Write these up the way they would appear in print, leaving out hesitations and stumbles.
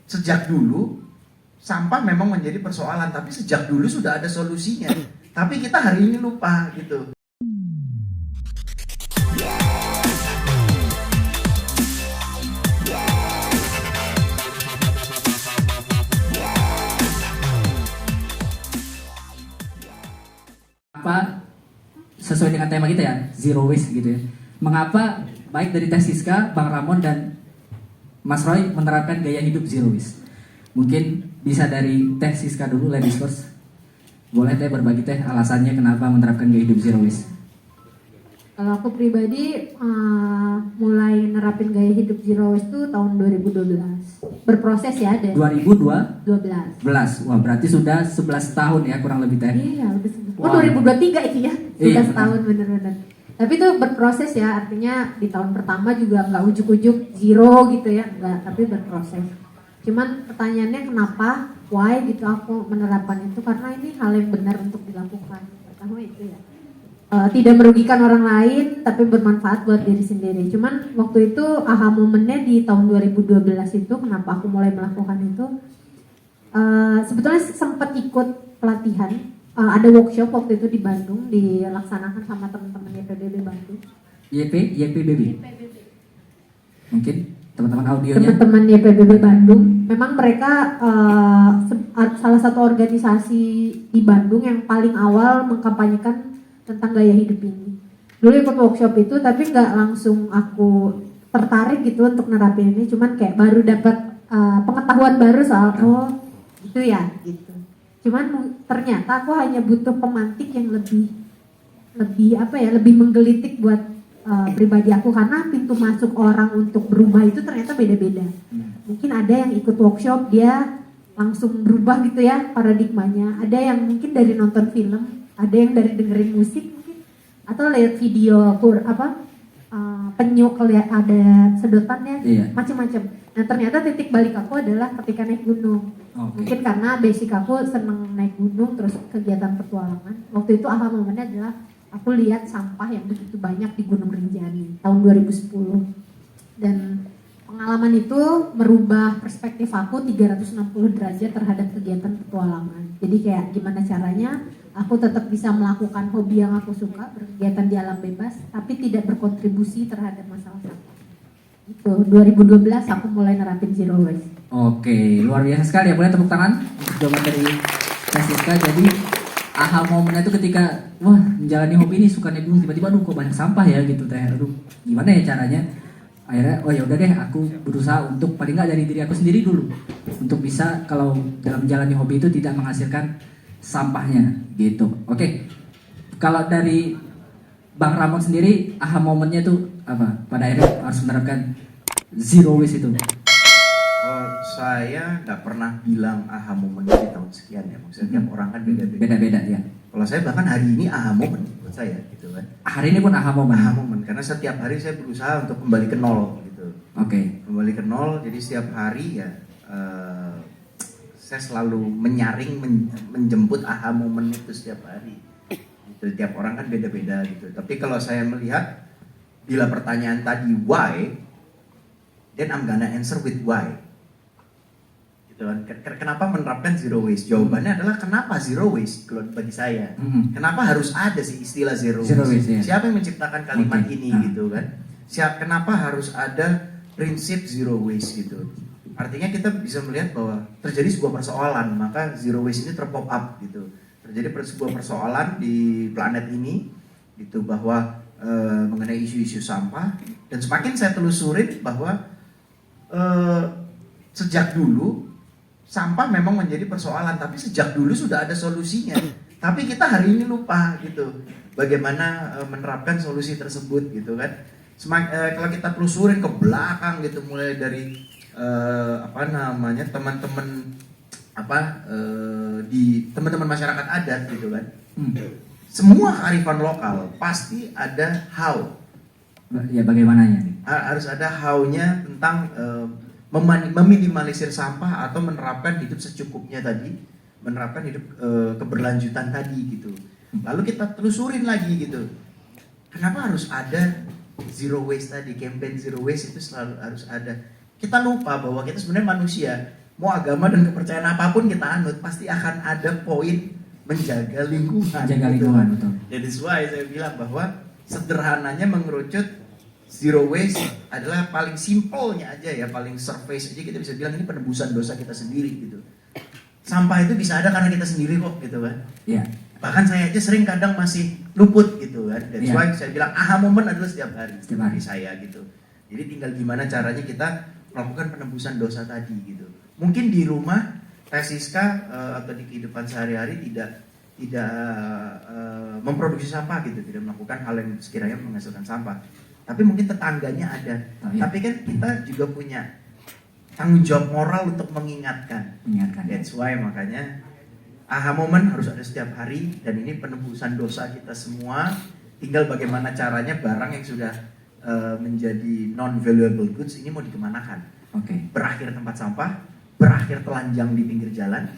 sejak dulu sampah memang menjadi persoalan, tapi sejak dulu sudah ada solusinya. Tapi kita hari ini lupa gitu. Apa sesuai dengan tema kita ya, zero waste gitu ya. Mengapa baik dari Teh Siska, Bang Ramon dan Mas Roy menerapkan gaya hidup zero waste? Mungkin bisa dari Teh Siska dulu, ladies first. Boleh Teh berbagi Teh alasannya kenapa menerapkan gaya hidup zero waste? Kalau aku pribadi mulai nerapin gaya hidup zero waste tuh tahun 2012. Berproses ya dari 2012. 12. Wah, berarti sudah 11 tahun ya kurang lebih Teh. Iya, udah Wow. 2023 itu ya. Iya, Sudah setahun bener-bener. Tapi itu berproses ya, artinya di tahun pertama juga nggak ujuk-ujuk zero gitu ya, nggak, tapi berproses. Cuman pertanyaannya kenapa, why gitu aku menerapkan itu, karena ini hal yang benar untuk dilakukan. Pertama itu ya. Tidak merugikan orang lain tapi bermanfaat buat diri sendiri. Cuman waktu itu aha momennya di tahun 2012 itu kenapa aku mulai melakukan itu, sebetulnya sempat ikut pelatihan, ada workshop waktu itu di Bandung dilaksanakan sama teman-teman YPBB Bandung. YPBB. Mungkin teman-teman audionya. Teman-teman YPBB Bandung, memang mereka salah satu organisasi di Bandung yang paling awal mengkampanyekan tentang gaya hidup ini. Dulu ikut workshop itu tapi nggak langsung aku tertarik gitu untuk nerapin ini, cuman kayak baru dapat pengetahuan baru soal itu ya gitu. Cuman ternyata aku hanya butuh pemantik yang lebih menggelitik buat pribadi aku, karena pintu masuk orang untuk berubah itu ternyata beda-beda. Mungkin ada yang ikut workshop dia langsung berubah gitu ya paradigmanya, ada yang mungkin dari nonton film, ada yang dari dengerin musik mungkin, atau lihat video penyu lihat ada sedotannya, Iya. macam-macam. Nah ternyata titik balik aku adalah ketika naik gunung. Oke. Mungkin karena basic aku seneng naik gunung terus kegiatan petualangan. Waktu itu aha momennya adalah aku lihat sampah yang begitu banyak di Gunung Rinjani tahun 2010, dan pengalaman itu merubah perspektif aku 360 derajat terhadap kegiatan petualangan. Jadi kayak gimana caranya aku tetap bisa melakukan hobi yang aku suka, berkegiatan di alam bebas, tapi tidak berkontribusi terhadap masalah sampah. Itu 2012 aku mulai nerapin zero waste. Oke, luar biasa sekali ya. Boleh tepuk tangan untuk jawaban dari Teh Siska. Jadi aha momennya itu ketika wah menjalani hobi ini suka naik gunung, tiba-tiba aduh kok banyak sampah ya gitu Teh. Aduh gimana ya caranya? Akhirnya oh ya udah deh, aku berusaha untuk paling nggak dari diri aku sendiri dulu untuk bisa kalau dalam menjalani hobi itu tidak menghasilkan sampahnya gitu. Oke, kalau dari Bang Ramon sendiri aha momennya itu apa? Pada akhirnya harus menerapkan zero waste itu. Saya nggak pernah bilang aha momennya di tahun sekian ya, maksudnya tiap orang kan beda-beda. Beda-beda ya. Kalau saya bahkan hari ini aha momen buat saya gitu kan. Hari ini pun aha momen. Aha momen karena setiap hari saya berusaha untuk kembali ke nol gitu. Oke. Kembali ke nol, jadi setiap hari ya saya selalu menyaring, menjemput aha momen itu setiap hari. Gitu. Tiap orang kan beda-beda gitu. Tapi kalau saya melihat bila pertanyaan tadi why, then I'm gonna answer with why. Gitu kan. Kenapa menerapkan zero waste? Jawabannya adalah kenapa zero waste kalau bagi saya. Kenapa harus ada sih istilah zero waste? Ya. Siapa yang menciptakan kalimat ini Nah. gitu kan? Kenapa harus ada prinsip zero waste gitu? Artinya kita bisa melihat bahwa terjadi sebuah persoalan, maka zero waste ini terpop up gitu. Terjadi sebuah persoalan di planet ini gitu, bahwa mengenai isu-isu sampah, dan semakin saya telusurin bahwa sejak dulu sampah memang menjadi persoalan, tapi sejak dulu sudah ada solusinya. Tapi kita hari ini lupa gitu bagaimana menerapkan solusi tersebut gitu kan. Kalau kita telusurin ke belakang gitu, mulai dari teman-teman di teman-teman masyarakat adat gitu kan. Semua kearifan lokal pasti ada how. Ya bagaimananya? Harus ada how-nya tentang meminimalisir sampah atau menerapkan hidup secukupnya tadi, menerapkan hidup keberlanjutan tadi gitu. Lalu kita telusurin lagi gitu. Kenapa harus ada zero waste tadi, campaign zero waste itu selalu harus ada. Kita lupa bahwa kita sebenarnya manusia, mau agama dan kepercayaan apapun kita anut, pasti akan ada poin menjaga lingkungan. Jaga gitu. lingkungan, betul. Jadi why saya bilang bahwa sederhananya mengerucut zero waste adalah paling simpelnya aja ya, paling surface aja kita bisa bilang ini penebusan dosa kita sendiri gitu. Sampah itu bisa ada karena kita sendiri kok gitu kan. Iya. Bahkan saya aja sering kadang masih luput gitu kan. That's Iya. why saya bilang aha moment adalah setiap hari. Setiap hari. Saya gitu. Jadi tinggal gimana caranya kita melakukan penebusan dosa tadi gitu. Mungkin di rumah Teh Siska atau di kehidupan sehari-hari tidak memproduksi sampah gitu, tidak melakukan hal yang sekiranya menghasilkan sampah. Tapi mungkin tetangganya ada. Oh, iya. Tapi kan kita juga punya tanggung jawab moral untuk mengingatkan. Mengingatkan. That's why makanya aha moment harus ada setiap hari, dan ini penebusan dosa kita semua. Tinggal bagaimana caranya barang yang sudah menjadi non valuable goods ini mau dikemanakan. Oke. Berakhir tempat sampah, berakhir telanjang di pinggir jalan,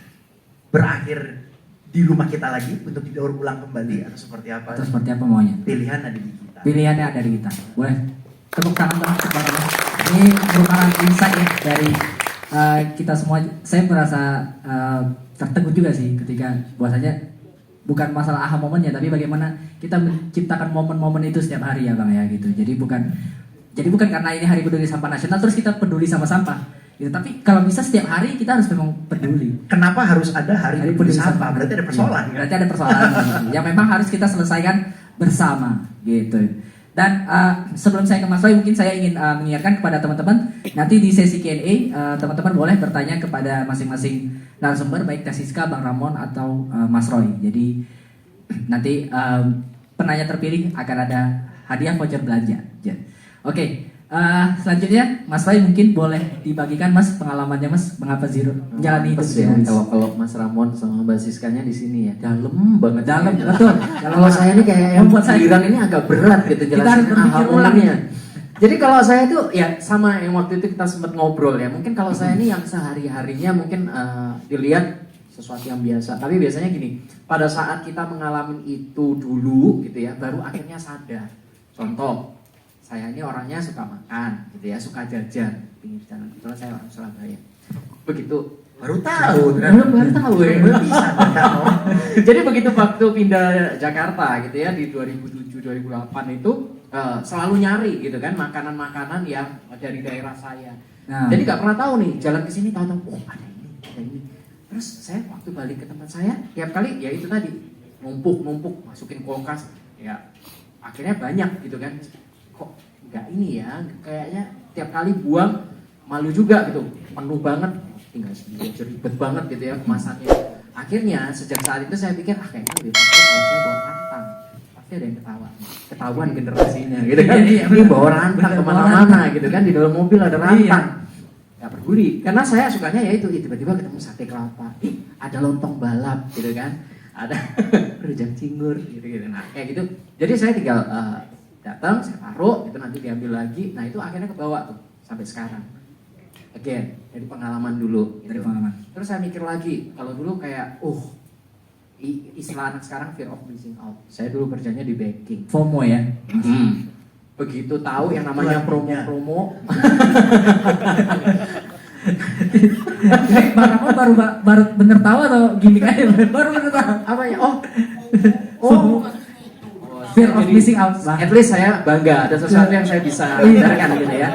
berakhir di rumah kita lagi untuk didaur ulang kembali, atau seperti apa. Atau seperti apa maunya? Pilihan ada di kita. Pilihannya ada di kita. Boleh tepuk tangan dong kepada ini merupakan insight ya dari kita semua. Saya merasa tertegun juga sih ketika bahwasanya bukan masalah aha momennya, tapi bagaimana kita menciptakan momen-momen itu setiap hari ya Bang ya gitu. Jadi bukan karena ini hari peduli sampah nasional terus kita peduli sama sampah gitu. Tapi kalau bisa setiap hari kita harus memang peduli. Kenapa harus ada hari peduli sampah? Berarti ada persoalan kan? Berarti ada persoalan gitu. Yang memang harus kita selesaikan bersama gitu. Dan sebelum saya ke Mas Roy, mungkin saya ingin mengingatkan kepada teman-teman, nanti di sesi Q&A teman-teman boleh bertanya kepada masing-masing narasumber, baik Teh Siska, Bang Ramon atau Mas Roy. Jadi nanti penanya terpilih akan ada hadiah voucher belanja. Oke, selanjutnya Mas Roy mungkin boleh dibagikan Mas pengalamannya Mas mengapa Zero menjalani hidup ya, Zero. kalau Mas Ramon sama Mbak Siskanya di sini ya dalam banget. Dalam betul. Kalau saya ini kayak yang Membuat saya- giliran ini agak berat gitu Kita harus jelasin berpikir aha ulang. momennya. Jadi kalau saya itu ya sama yang waktu itu kita sempat ngobrol ya. Mungkin kalau saya ini yang sehari-harinya mungkin dilihat sesuatu yang biasa. Tapi biasanya gini, pada saat kita mengalami itu dulu gitu ya, baru akhirnya sadar. Contoh, saya ini orangnya suka makan gitu ya, suka jajan pinggir jalan. Kebetulan saya orang Surabaya. Begitu Baru tahu kan? baru tahu ya. Baru bisa kan? Jadi begitu waktu pindah Jakarta gitu ya di 2007-2008 itu selalu nyari gitu kan makanan-makanan yang dari daerah saya. Nah. Jadi nggak pernah tahu nih jalan ke sini tahu-tahu oh ada ini. Terus saya waktu balik ke tempat saya tiap kali ya itu tadi numpuk masukin kulkas ya akhirnya banyak gitu kan. Kok nggak ini ya kayaknya tiap kali buang malu juga gitu penuh banget tinggal sedikit aja ribet banget gitu ya kemasannya. Akhirnya sejak saat itu saya pikir kayaknya lebih bagus kalau saya bawa rantang pasti ada yang ketahuan generasinya gitu kan. Iya, Ini bawa rantang bener, kemana-mana gitu kan di dalam mobil ada rantang. Iya. Gak peduli karena saya sukanya ya itu tiba-tiba ketemu sate kelapa, ada lontong balap gitu kan, ada rujak cingur gitu. Nah kayak gitu. Jadi saya tinggal datang, saya taruh, itu nanti diambil lagi. Nah itu akhirnya kebawa tuh sampai sekarang. Again, dari pengalaman dulu. Gitu. Dari pengalaman. Terus saya mikir lagi, kalau dulu kayak, istilah anak sekarang fear of missing out. Saya dulu kerjanya di baking. FOMO ya. Begitu tahu yang namanya promo-promo, Bang Ramon baru bener tahu atau gimmick aja? Baru bener tahu. apa ya? Fear of missing out. At least saya bangga ada sesuatu yang saya bisa Iya. bicarakan gitu ya.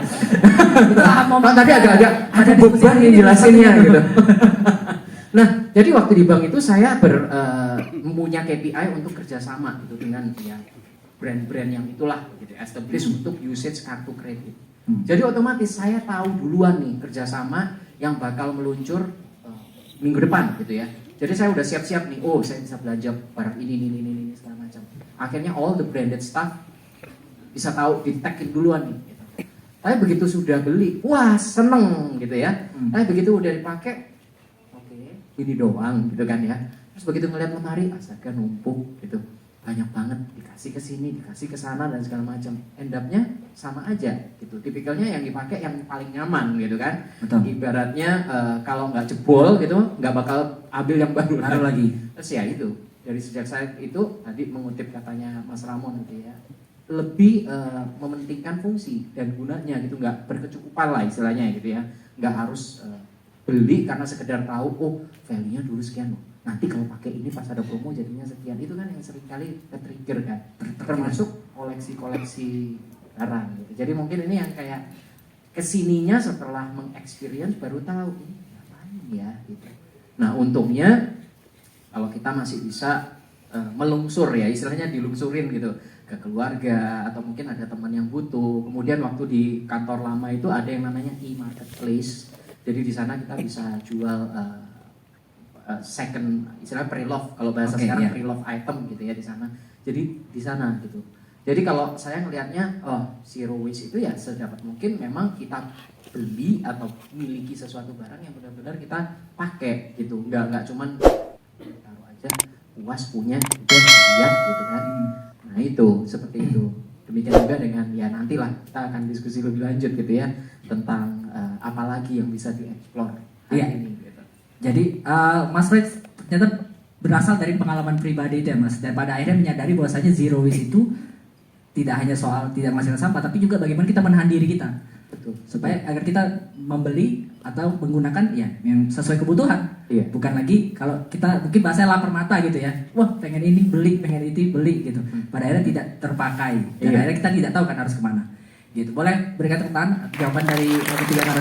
Momen Kalau tadi agak-agak ada beban yang jelasinnya gitu. Nah, jadi waktu di bank itu saya mempunyai KPI untuk kerjasama gitu dengan ya brand-brand yang itulah gitu, establish untuk usage kartu kredit. Jadi otomatis saya tahu duluan nih kerjasama yang bakal meluncur minggu depan gitu ya. Jadi saya udah siap-siap nih, saya bisa belanja barang ini segala macam. Akhirnya all the branded stuff bisa tahu di-tag-in duluan nih. Gitu. Tapi begitu sudah beli, wah seneng gitu ya. Tapi begitu udah dipakai, ini doang gitu kan ya. Terus begitu ngeliat lemari, astaga numpuk gitu. Banyak banget dikasih ke sini, dikasih ke sana dan segala macam. End up-nya sama aja gitu. Tipikalnya yang dipakai yang paling nyaman gitu kan. Betul. Ibaratnya kalau nggak jebol gitu, nggak bakal ambil yang baru lagi. Terus ya itu dari sejak saat itu tadi mengutip katanya Mas Ramon gitu ya, lebih mementingkan fungsi dan gunanya gitu, nggak berkecukupan lah istilahnya gitu ya. Nggak harus beli karena sekedar tahu oh value-nya dulu sekian loh. Nanti kalau pakai ini pas ada promo jadinya sekian. Itu kan yang sering kali trigger kan. Termasuk koleksi-koleksi barang gitu. Jadi mungkin ini yang kayak kesininya setelah mengexperience baru tahu ini ngapain ya gitu. Nah untungnya kalau kita masih bisa melungsur ya, istilahnya dilungsurin gitu ke keluarga atau mungkin ada teman yang butuh. Kemudian waktu di kantor lama itu ada yang namanya e-marketplace. Jadi di sana kita bisa jual second, istilahnya pre-love kalau bahasa sekarang pre-love item gitu ya di sana. Jadi di sana gitu. Jadi kalau saya ngelihatnya zero waste itu ya sedapat mungkin memang kita beli atau miliki sesuatu barang yang benar-benar kita pakai gitu. Enggak cuman taruh aja puas punya udah lihat gitu kan. Nah itu seperti itu. Demikian juga dengan ya nantilah kita akan diskusi lebih lanjut gitu ya tentang apa lagi yang bisa dieksplor hari ini gitu. Jadi Mas Fred ternyata berasal dari pengalaman pribadi itu ya Mas, dan pada akhirnya menyadari bahwasanya zero waste itu tidak hanya soal tidak menghasilkan sampah, tapi juga bagaimana kita menahan diri kita. Betul. Supaya agar kita membeli atau menggunakan ya yang sesuai kebutuhan. Iya. Bukan lagi kalau kita mungkin bahasanya lapar mata gitu ya. Wah, pengen ini beli, pengen itu beli gitu. Pada akhirnya tidak terpakai. Dan akhirnya kita tidak tahu kan harus kemana. Gitu. Boleh berikan tepuk tangan jawaban dari ketiga narasumber.